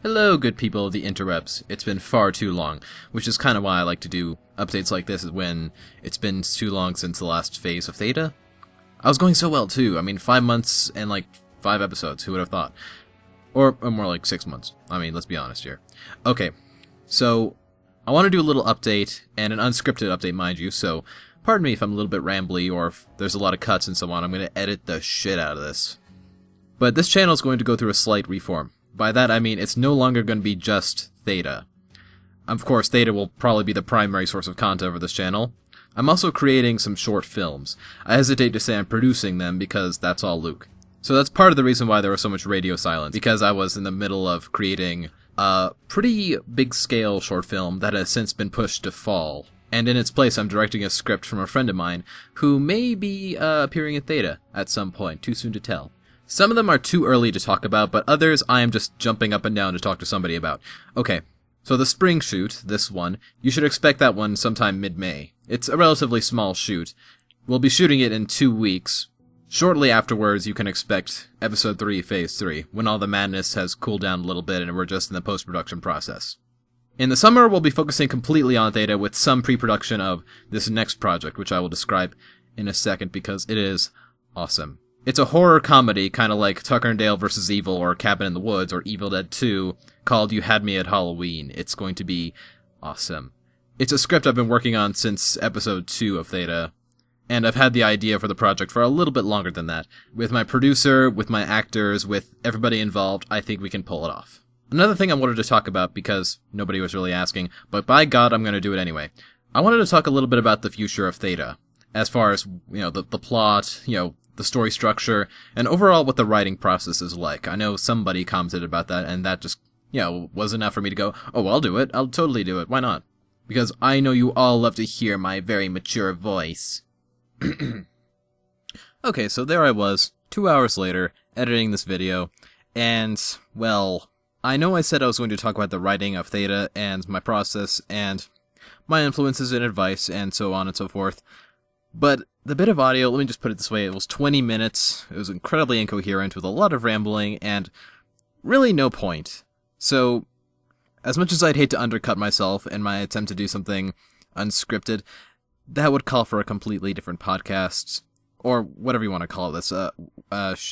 Hello, good people of the interwebs. It's been far too long, which is kind of why I like to do updates like this when it's been too long since the last phase of Theta. I was going so well, too. I mean, 5 months and, 5 episodes. Who would have thought? Or more like 6 months. I mean, let's be honest here. Okay, so I want to do a little update, and an unscripted update, mind you, so pardon me if I'm a little bit rambly or if there's a lot of cuts and so on. I'm going to edit the shit out of this. But this channel is going to go through a slight reform. By that I mean it's no longer going to be just Theta. Of course, Theta will probably be the primary source of content for this channel. I'm also creating some short films. I hesitate to say I'm producing them because that's all Luke. So that's part of the reason why there was so much radio silence, because I was in the middle of creating a pretty big-scale short film that has since been pushed to fall. And in its place, I'm directing a script from a friend of mine who may be appearing in Theta at some point. Too soon to tell. Some of them are too early to talk about, but others I am just jumping up and down to talk to somebody about. Okay, so the spring shoot, this one, you should expect that one sometime mid-May. It's a relatively small shoot. We'll be shooting it in 2 weeks. Shortly afterwards, you can expect Episode 3, Phase 3, when all the madness has cooled down a little bit and we're just in the post-production process. In the summer, we'll be focusing completely on Theta with some pre-production of this next project, which I will describe in a second because it is awesome. It's a horror comedy, kind of like Tucker and Dale vs. Evil or Cabin in the Woods or Evil Dead 2, called You Had Me at Halloween. It's going to be awesome. It's a script I've been working on since episode 2 of Theta, and I've had the idea for the project for a little bit longer than that. With my producer, with my actors, with everybody involved, I think we can pull it off. Another thing I wanted to talk about, because nobody was really asking, but by God, I'm going to do it anyway. I wanted to talk a little bit about the future of Theta, as far as, the plot, the story structure, and overall what the writing process is like. I know somebody commented about that, and that just, was enough for me to go, oh, I'll do it. I'll totally do it. Why not? Because I know you all love to hear my very mature voice. Okay, so there I was, 2 hours later, editing this video, and, well, I know I said I was going to talk about the writing of Theta, and my process, and my influences and advice, and so on and so forth, but the bit of audio, let me just put it this way, it was 20 minutes, it was incredibly incoherent with a lot of rambling, and really no point. So, as much as I'd hate to undercut myself in my attempt to do something unscripted, that would call for a completely different podcast, or whatever you want to call this,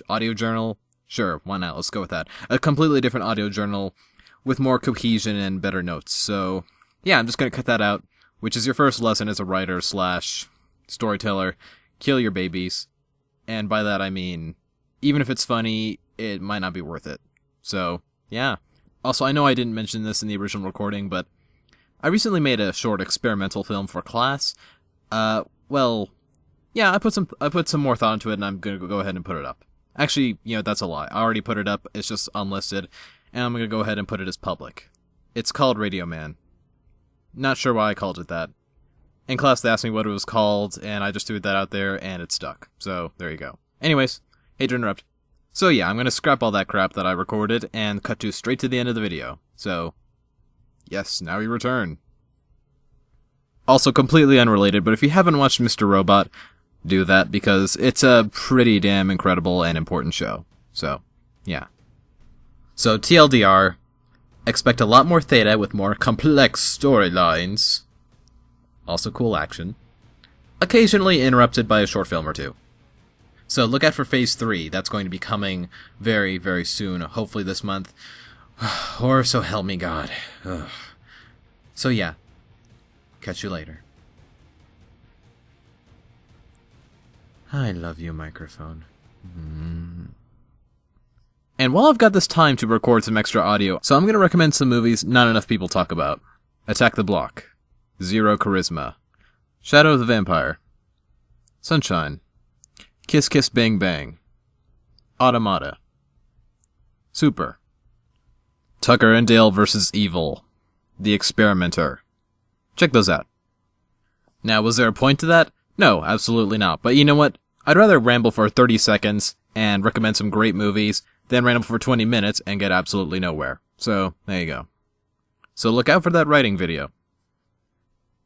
audio journal? Sure, why not, let's go with that. A completely different audio journal with more cohesion and better notes, so yeah, I'm just gonna cut that out, which is your first lesson as a writer / storyteller. Kill your babies. And by that I mean, even if it's funny, it might not be worth it. So, yeah. Also, I know I didn't mention this in the original recording, but I recently made a short experimental film for class. Well, yeah, I put some more thought into it, and I'm gonna go ahead and put it up. Actually, that's a lie. I already put it up, it's just unlisted, and I'm gonna go ahead and put it as public. It's called Radio Man. Not sure why I called it that. In class, they asked me what it was called, and I just threw that out there, and it stuck. So, there you go. Anyways, hate to interrupt. So yeah, I'm gonna scrap all that crap that I recorded, and cut to straight to the end of the video. So, yes, now we return. Also, completely unrelated, but if you haven't watched Mr. Robot, do that, because it's a pretty damn incredible and important show. So, yeah. So, TLDR, expect a lot more Theta with more complex storylines. Also cool action. Occasionally interrupted by a short film or two. So look out for Phase 3. That's going to be coming very, very soon. Hopefully this month. Or so help me God. Ugh. So yeah. Catch you later. I love you, microphone. And while I've got this time to record some extra audio, so I'm going to recommend some movies not enough people talk about. Attack the Block. Zero Charisma. Shadow of the Vampire. Sunshine. Kiss Kiss Bang Bang. Automata. Super. Tucker and Dale vs. Evil. The Experimenter. Check those out. Now, was there a point to that? No, absolutely not. But you know what? I'd rather ramble for 30 seconds and recommend some great movies than ramble for 20 minutes and get absolutely nowhere. So, there you go. So look out for that writing video.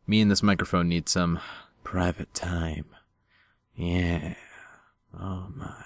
Me and this microphone need some private time. Yeah. Oh my.